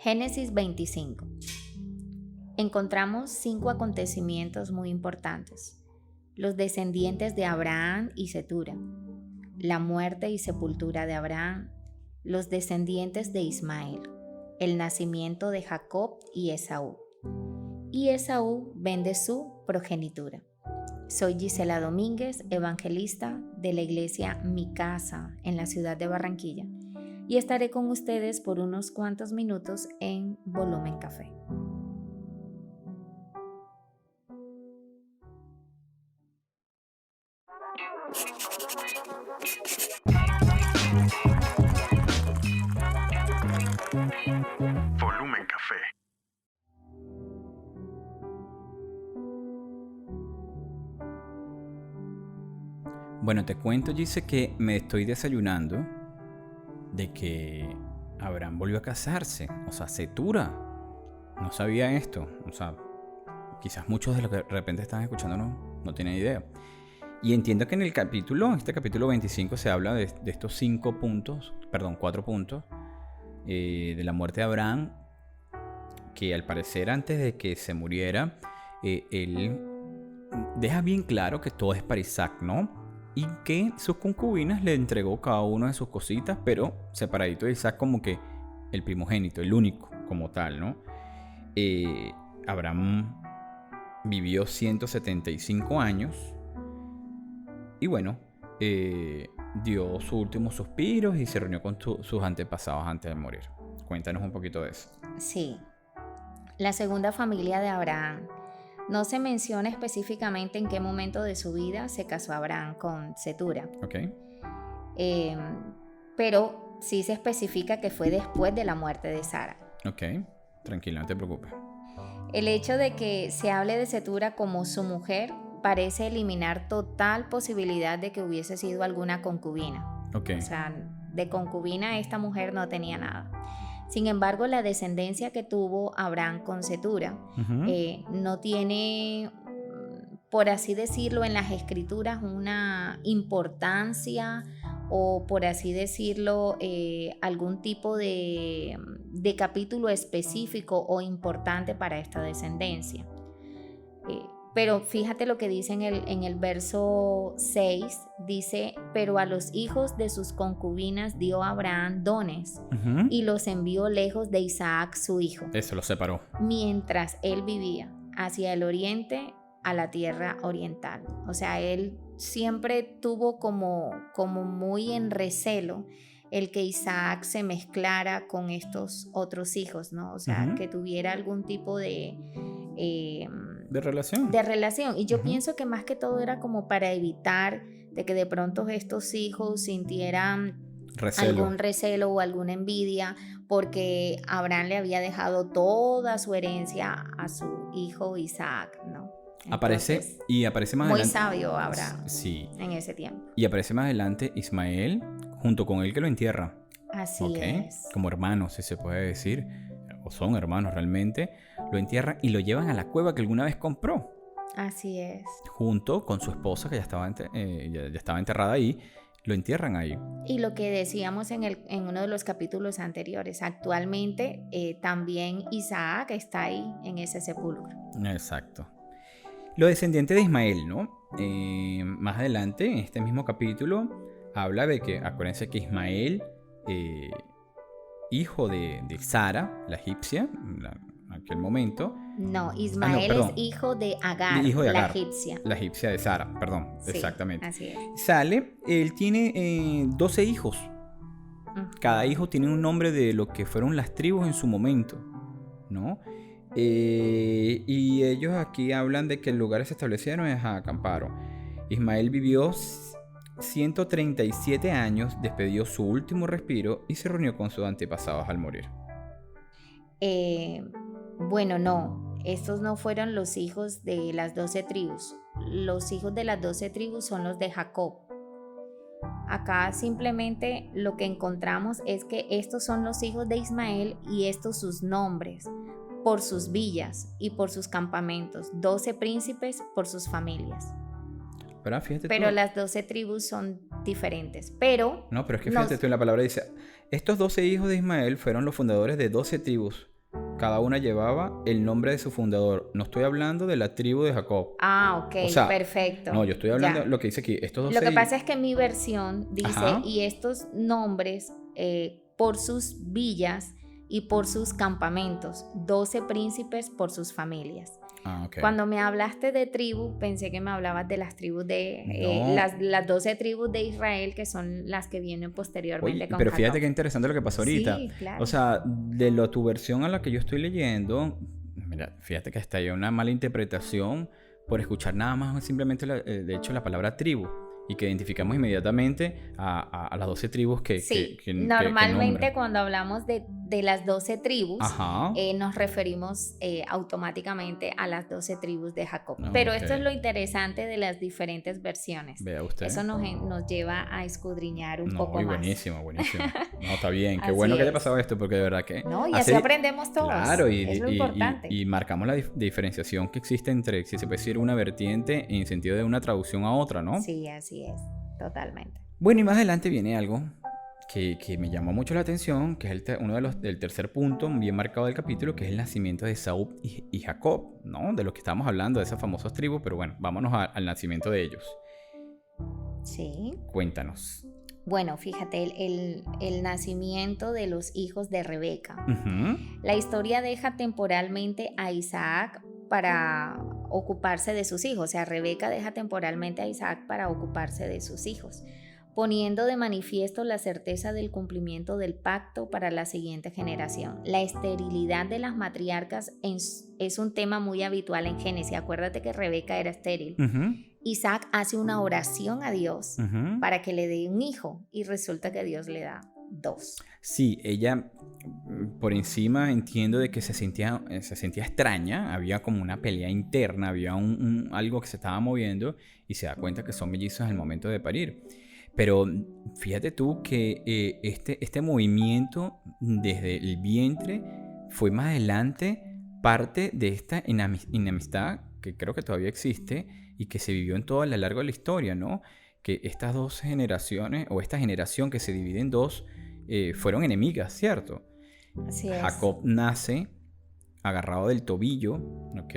Génesis 25. Encontramos 5 acontecimientos muy importantes: los descendientes de Abraham y Cetura, la muerte y sepultura de Abraham, los descendientes de Ismael, el nacimiento de Jacob y Esaú. Y Esaú vende su progenitura. Soy Gisela Domínguez, evangelista de la iglesia Mi Casa en la ciudad de Barranquilla, y estaré con ustedes por unos cuantos minutos en Volumen Café. Volumen Café. Bueno, te cuento, Gise, que me estoy desayunando de que Abraham volvió a casarse. O sea, Cetura. No sabía esto. O sea, quizás muchos de los que de repente están escuchando no tienen idea. Y entiendo que en este capítulo 25, se habla de estos 4 puntos, de la muerte de Abraham, que al parecer antes de que se muriera, él deja bien claro que todo es para Isaac, ¿no? Y que sus concubinas le entregó cada una de sus cositas, pero separadito de Isaac, como que el primogénito, el único como tal, ¿no? Abraham vivió 175 años y bueno, dio sus últimos suspiros y se reunió con sus antepasados antes de morir. Cuéntanos un poquito de eso. Sí, la segunda familia de Abraham. No se menciona específicamente en qué momento de su vida se casó Abraham con Cetura. Ok. Pero sí se especifica que fue después de la muerte de Sara. Ok, tranquilo, no te preocupes. El hecho de que se hable de Cetura como su mujer parece eliminar total posibilidad de que hubiese sido alguna concubina. Ok. O sea, de concubina esta mujer no tenía nada. Sin embargo, la descendencia que tuvo Abraham con Cetura no tiene, por así decirlo, en las escrituras una importancia o, por así decirlo, algún tipo de capítulo específico o importante para esta descendencia. Pero fíjate lo que dice en el verso 6, dice: pero a los hijos de sus concubinas dio Abraham dones y los envió lejos de Isaac su hijo. Eso lo separó. Mientras él vivía hacia el oriente, a la tierra oriental. O sea, él siempre tuvo como muy en recelo el que Isaac se mezclara con estos otros hijos, ¿no? O sea, que tuviera algún tipo de relación. Y yo pienso que más que todo era como para evitar de que de pronto estos hijos sintieran algún recelo o alguna envidia, porque Abraham le había dejado toda su herencia a su hijo Isaac, ¿no? Entonces, aparece más adelante. Muy sabio Abraham. Sí. En ese tiempo. Y aparece más adelante Ismael, junto con él, que lo entierra. Así es. Como hermanos, si se puede decir, o son hermanos realmente, lo entierran y lo llevan a la cueva que alguna vez compró. Así es. Junto con su esposa, que ya estaba enterrada ahí, lo entierran ahí. Y lo que decíamos en uno de los capítulos anteriores, actualmente también Isaac está ahí en ese sepulcro. Exacto. Los descendientes de Ismael, ¿no? Más adelante, en este mismo capítulo, habla de que, acuérdense que Ismael, hijo de Sara, la egipcia, en aquel momento. No, Ismael es hijo de Agar, la egipcia. La egipcia de Sara, perdón, sí, exactamente. Así es. Él tiene 12 hijos. Cada hijo tiene un nombre de lo que fueron las tribus en su momento, ¿no? Y ellos aquí hablan de que el lugar se establecieron en acamparon. Ismael vivió 137 años, despedió su último respiro y se reunió con sus antepasados al morir. Bueno, no, estos no fueron los hijos de las 12 tribus. Los hijos de las 12 tribus son los de Jacob. Acá simplemente lo que encontramos es que estos son los hijos de Ismael y estos sus nombres, por sus villas y por sus campamentos, 12 príncipes por sus familias. Pero fíjate Pero las 12 tribus son diferentes, pero... No, pero es que fíjate tú en la palabra dice, estos 12 hijos de Ismael fueron los fundadores de 12 tribus. Cada una llevaba el nombre de su fundador. No estoy hablando de la tribu de Jacob. Ah, ok, O sea, perfecto. No, yo estoy hablando Ya. de lo que dice aquí. Estos 12 Lo que pasa es que mi versión dice, Ajá. y estos nombres por sus villas y por sus campamentos, 12 príncipes por sus familias. Ah, ok. Cuando me hablaste de tribu, pensé que me hablabas de las tribus de No. las 12 tribus de Israel, que son las que vienen posteriormente. Oye, con pero fíjate Jacob. qué interesante lo que pasó ahorita. Sí, claro. O sea, tu versión a la que yo estoy leyendo, mira, fíjate que hasta hay una mala interpretación por escuchar nada más simplemente, de hecho, la palabra tribu. Y que identificamos inmediatamente a las 12 tribus que normalmente nombra. cuando hablamos de las 12 tribus, Ajá. nos referimos automáticamente a las 12 tribus de Jacob. Ah, Pero ok. esto es lo interesante de las diferentes versiones. Vea usted. Eso nos lleva a escudriñar un No, poco y más. buenísimo, buenísimo. No, está bien. Qué Así bueno que haya es. pasado esto, porque de verdad que... No, y así aprendemos todos. Claro, es lo importante. y marcamos la diferenciación que existe entre, si se puede decir, una vertiente en sentido de una traducción a otra, ¿no? Sí, así es. Totalmente. Bueno, y más adelante viene algo que me llamó mucho la atención, que es uno del tercer punto bien marcado del capítulo, que es el nacimiento de Esaú y Jacob, ¿no? De los que estábamos hablando, de esas famosas tribus, pero bueno, vámonos al nacimiento de ellos. Sí. Cuéntanos. Bueno, fíjate, el nacimiento de los hijos de Rebeca. Uh-huh. La historia deja temporalmente a Isaac para ocuparse de sus hijos. O sea, Rebeca deja temporalmente a Isaac para ocuparse de sus hijos, poniendo de manifiesto la certeza del cumplimiento del pacto para la siguiente generación. La esterilidad de las matriarcas es un tema muy habitual en Génesis. Acuérdate que Rebeca era estéril. Uh-huh. Isaac hace una oración a Dios Uh-huh. para que le dé un hijo y resulta que Dios le da 2. Sí, ella por encima entiendo de que se sentía extraña, había como una pelea interna, había algo que se estaba moviendo y se da cuenta que son mellizos en el momento de parir. Pero fíjate tú que este movimiento desde el vientre fue más adelante parte de esta enemistad que creo que todavía existe y que se vivió en toda la largo de la historia, ¿no? Que estas dos generaciones, o esta generación que se divide en dos, fueron enemigas, ¿cierto? Así es. Jacob nace agarrado del tobillo, ¿ok?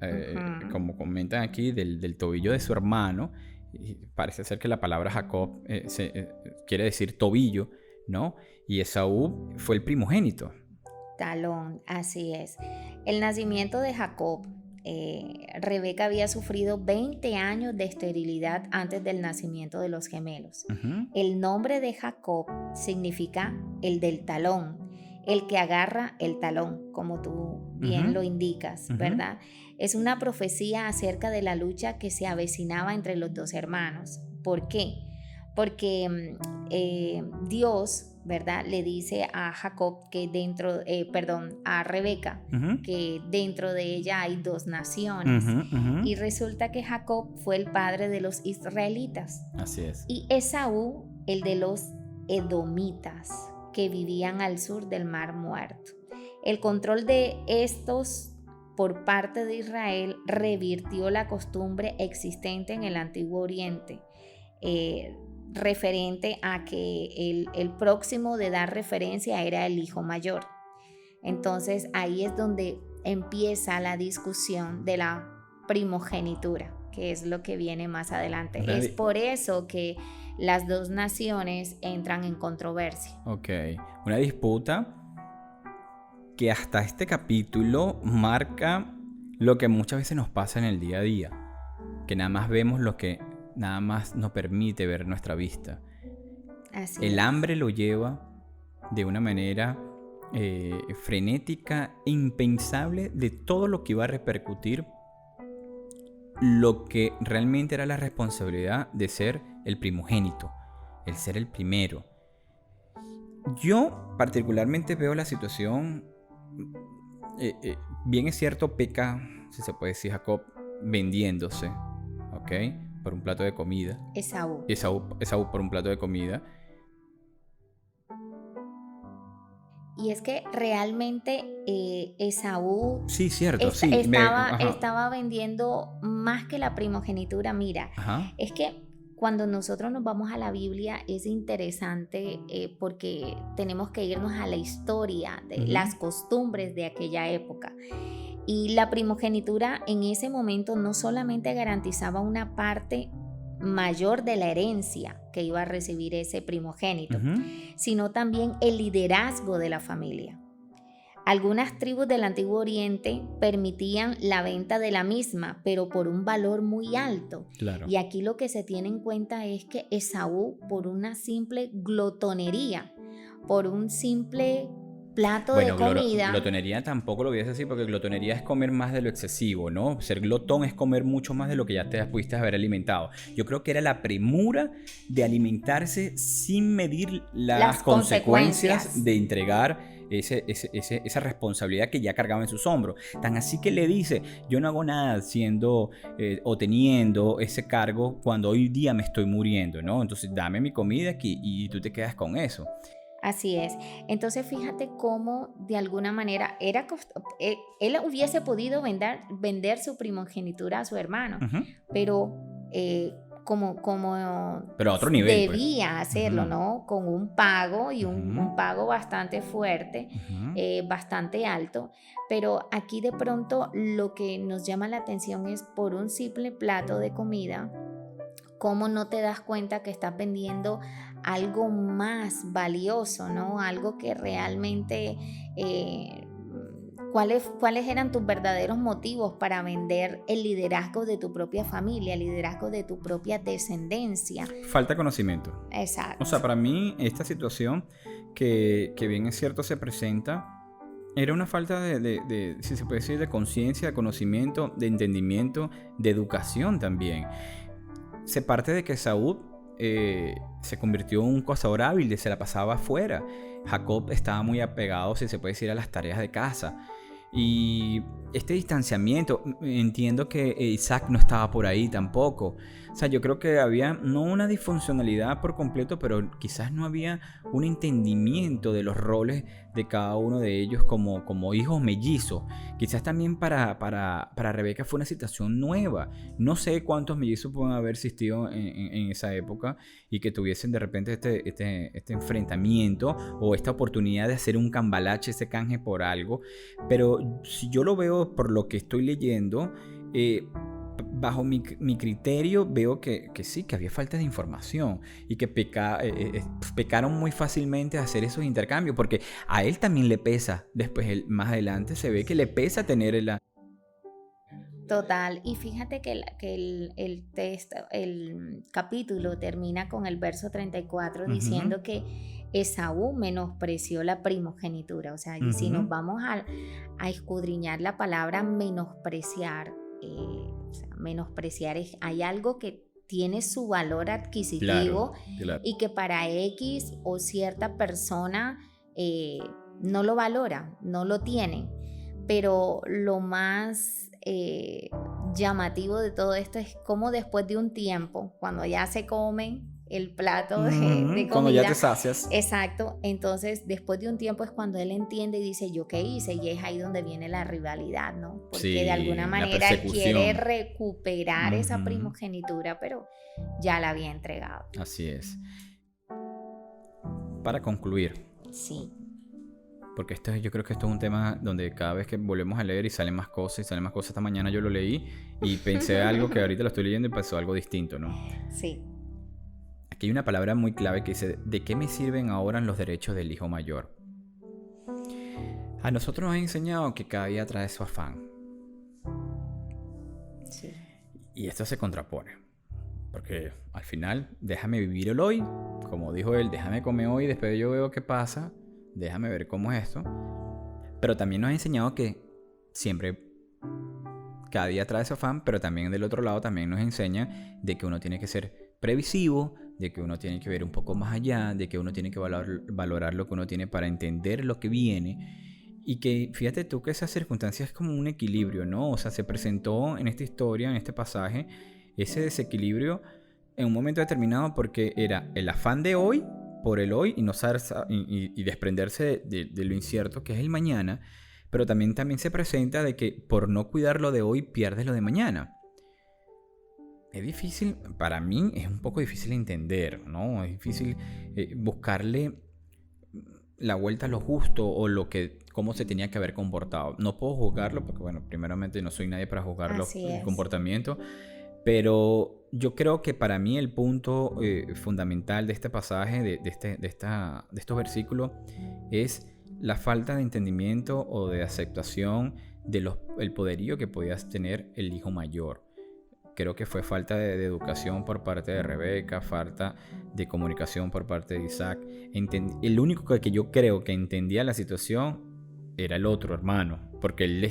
Ujú. Como comentan aquí, del tobillo de su hermano. Y parece ser que la palabra Jacob quiere decir tobillo, ¿no? Y Esaú fue el primogénito. Talón, así es. El nacimiento de Jacob, Rebeca había sufrido 20 años de esterilidad antes del nacimiento de los gemelos. Uh-huh. El nombre de Jacob significa el del talón, el que agarra el talón, como tú bien Ujú. lo indicas, Ujú. ¿verdad? Es una profecía acerca de la lucha que se avecinaba entre los dos hermanos. ¿Por qué? Porque Dios, ¿verdad? Le dice a Jacob que a Rebeca, Uh-huh. que dentro de ella hay 2 naciones. Uh-huh. Uh-huh. Y resulta que Jacob fue el padre de los israelitas Así es. y Esaú el de los edomitas, que vivían al sur del Mar Muerto. El control de estos por parte de Israel revirtió la costumbre existente en el Antiguo Oriente, referente a que el próximo de dar referencia era el hijo mayor. Entonces ahí es donde empieza la discusión de la primogenitura, que es lo que viene más adelante. Es por eso que las 2 naciones entran en controversia. Ok, una disputa que hasta este capítulo marca lo que muchas veces nos pasa en el día a día, que nada más vemos lo que nada más nos permite ver nuestra vista. Así El es. hambre lo lleva de una manera frenética e impensable de todo lo que iba a repercutir lo que realmente era la responsabilidad de ser el primogénito, el ser el primero. Yo particularmente veo la situación, bien es cierto, peca, si se puede decir, Jacob vendiéndose, ¿ok? Por un plato de comida. Esaú. Esaú por un plato de comida. Y es que realmente Esaú Sí, cierto, sí. estaba vendiendo más que la primogenitura. Mira, Ajá. es que cuando nosotros nos vamos a la Biblia es interesante porque tenemos que irnos a la historia de las costumbres de aquella época. Y la primogenitura en ese momento no solamente garantizaba una parte mayor de la herencia que iba a recibir ese primogénito, sino también el liderazgo de la familia. Algunas tribus del Antiguo Oriente permitían la venta de la misma, pero por un valor muy alto. Claro. Y aquí lo que se tiene en cuenta es que Esaú, por una simple glotonería, por un simple plato de comida... Glotonería tampoco lo voy a decir así, porque glotonería es comer más de lo excesivo, ¿no? Ser glotón es comer mucho más de lo que ya te pudiste haber alimentado. Yo creo que era la premura de alimentarse sin medir las consecuencias de entregar esa responsabilidad que ya cargaba en sus hombros. Tan así que le dice, yo no hago nada siendo o teniendo ese cargo cuando hoy día me estoy muriendo, ¿no? Entonces dame mi comida aquí y tú te quedas con eso. Así es. Entonces fíjate cómo de alguna manera él hubiese podido vender su primogenitura a su hermano, pero pero a otro nivel, debía hacerlo, ¿no? Con un pago y un pago bastante fuerte, bastante alto. Pero aquí de pronto lo que nos llama la atención es por un simple plato de comida, cómo no te das cuenta que estás vendiendo algo más valioso, ¿no? Algo que realmente... ¿Cuáles eran tus verdaderos motivos para vender el liderazgo de tu propia familia, el liderazgo de tu propia descendencia? Falta de conocimiento. Exacto. O sea, para mí esta situación que bien es cierto se presenta, era una falta de si se puede decir, de conciencia, de conocimiento, de entendimiento, de educación también. Se parte de que Saúl se convirtió en un cazador hábil, se la pasaba afuera. Jacob estaba muy apegado, si se puede decir, a las tareas de casa. Y este distanciamiento, entiendo que Isaac no estaba por ahí tampoco. O sea, yo creo que había no una disfuncionalidad por completo, pero quizás no había un entendimiento de los roles de cada uno de ellos como hijos mellizos. Quizás también para Rebeca fue una situación nueva. No sé cuántos mellizos pueden haber existido en esa época y que tuviesen de repente este enfrentamiento o esta oportunidad de hacer un cambalache, ese canje por algo. Pero si yo lo veo por lo que estoy leyendo, bajo mi criterio veo que sí, que había falta de información y que pecaron muy fácilmente a hacer esos intercambios, porque a él también le pesa, después más adelante se ve que le pesa tener el... Total, y fíjate que el capítulo termina con el verso 34 diciendo que Esaú menospreció la primogenitura. O sea, y si nos vamos a escudriñar la palabra menospreciar, o sea, menospreciar hay algo que tiene su valor adquisitivo, claro. Y que para X o cierta persona no lo valora, no lo tiene. Pero lo más llamativo de todo esto es cómo después de un tiempo, cuando ya se comen el plato de comida, cuando ya te sacias. Exacto, entonces después de un tiempo es cuando él entiende y dice, ¿yo qué hice? Y es ahí donde viene la rivalidad, ¿no? Porque sí, de alguna manera quiere recuperar esa primogenitura, pero ya la había entregado. Así es. Para concluir. Sí. Porque yo creo que esto es un tema donde cada vez que volvemos a leer y salen más cosas. Esta mañana yo lo leí y pensé algo que ahorita lo estoy leyendo y pasó algo distinto, ¿no? Sí. Aquí hay una palabra muy clave que dice, ¿de qué me sirven ahora los derechos del hijo mayor? A nosotros nos han enseñado que cada día trae su afán. Sí. Y esto se contrapone. Porque al final, déjame vivir el hoy. Como dijo él, déjame comer hoy, después yo veo qué pasa. Déjame ver cómo es esto. Pero también nos ha enseñado que siempre, cada día trae su afán, pero también del otro lado también nos enseña de que uno tiene que ser previsivo, de que uno tiene que ver un poco más allá, de que uno tiene que valorar lo que uno tiene para entender lo que viene. Y que fíjate tú que esa circunstancia es como un equilibrio, ¿no? O sea, se presentó en esta historia, en este pasaje, ese desequilibrio en un momento determinado porque era el afán de hoy, por el hoy y no saber y desprenderse de lo incierto que es el mañana, pero también se presenta de que por no cuidar lo de hoy pierdes lo de mañana. es difícil, para mí es un poco difícil entender, ¿no? Es difícil buscarle la vuelta a lo justo o cómo se tenía que haber comportado. No puedo juzgarlo porque, bueno, primeramente no soy nadie para juzgar el comportamiento, pero yo creo que para mí el punto fundamental de este pasaje, de estos versículos, es la falta de entendimiento o de aceptación del poderío que podía tener el hijo mayor. Creo que fue falta de educación por parte de Rebeca, falta de comunicación por parte de Isaac. El único que yo creo que entendía la situación era el otro hermano, porque él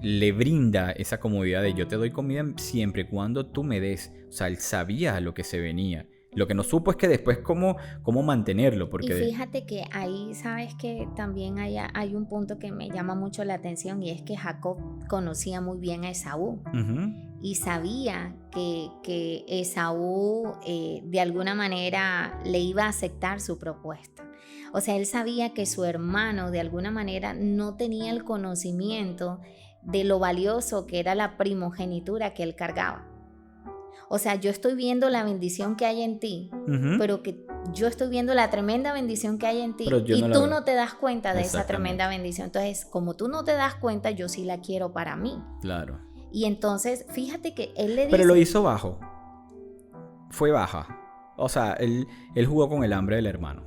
le brinda esa comodidad de yo te doy comida siempre y cuando tú me des. O sea, él sabía a lo que se venía. Lo que no supo es que después cómo mantenerlo. Porque y fíjate que ahí sabes que también hay un punto que me llama mucho la atención, y es que Jacob conocía muy bien a Esaú. Uh-huh. Y sabía que Esaú de alguna manera le iba a aceptar su propuesta. O sea, él sabía que su hermano de alguna manera no tenía el conocimiento de lo valioso que era la primogenitura que él cargaba. O sea, yo estoy viendo la bendición que hay en ti, uh-huh, pero que yo estoy viendo la tremenda bendición que hay en ti y tú no te das cuenta de esa tremenda bendición. Entonces, como tú no te das cuenta, yo sí la quiero para mí. Claro. Y entonces, fíjate que él le dice... Pero lo hizo bajo. Fue baja. O sea, él jugó con el hambre del hermano.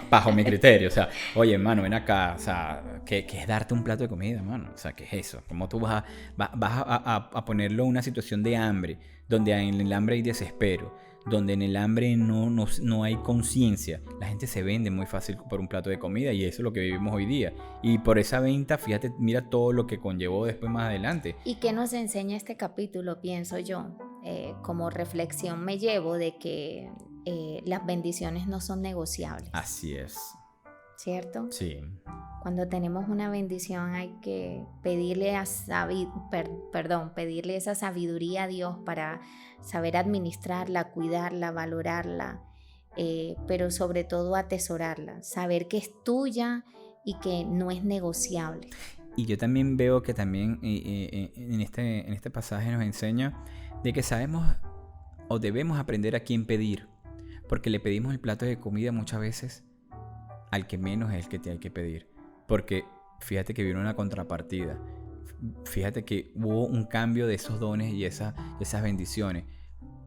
Bajo mi criterio. O sea, oye, hermano, ven acá. O sea, ¿qué es darte un plato de comida, hermano? O sea, ¿qué es eso? ¿Cómo tú vas a ponerlo en una situación de hambre? Donde en el hambre hay desespero, donde en el hambre no hay conciencia. La gente se vende muy fácil por un plato de comida y eso es lo que vivimos hoy día. Y por esa venta, fíjate, mira todo lo que conllevó después más adelante. ¿Y qué nos enseña este capítulo, pienso yo? Como reflexión me llevo de que las bendiciones no son negociables. Así es. ¿Cierto? Sí. Cuando tenemos una bendición hay que pedirle pedirle esa sabiduría a Dios para saber administrarla, cuidarla, valorarla, pero sobre todo atesorarla, saber que es tuya y que no es negociable. Y yo también veo que también en este pasaje nos enseña de que sabemos o debemos aprender a quién pedir, porque le pedimos el plato de comida muchas veces al que menos es el que te hay que pedir. Porque fíjate que vino una contrapartida. Fíjate que hubo un cambio de esos dones y esas bendiciones.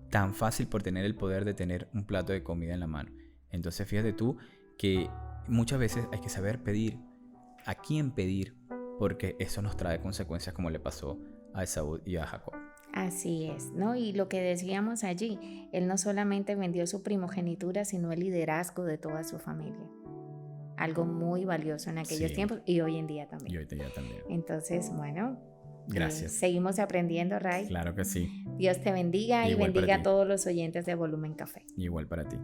Tan fácil por tener el poder de tener un plato de comida en la mano. Entonces fíjate tú que muchas veces hay que saber pedir. ¿A quién pedir? Porque eso nos trae consecuencias como le pasó a Esaú y a Jacob. Así es, ¿no? Y lo que decíamos allí, él no solamente vendió su primogenitura, sino el liderazgo de toda su familia. Algo muy valioso en aquellos tiempos y hoy en día también. Y hoy en día también. Entonces, bueno, gracias. Seguimos aprendiendo, Ray. Claro que sí. Dios te bendiga y bendiga a todos los oyentes de Volumen Café. Igual para ti.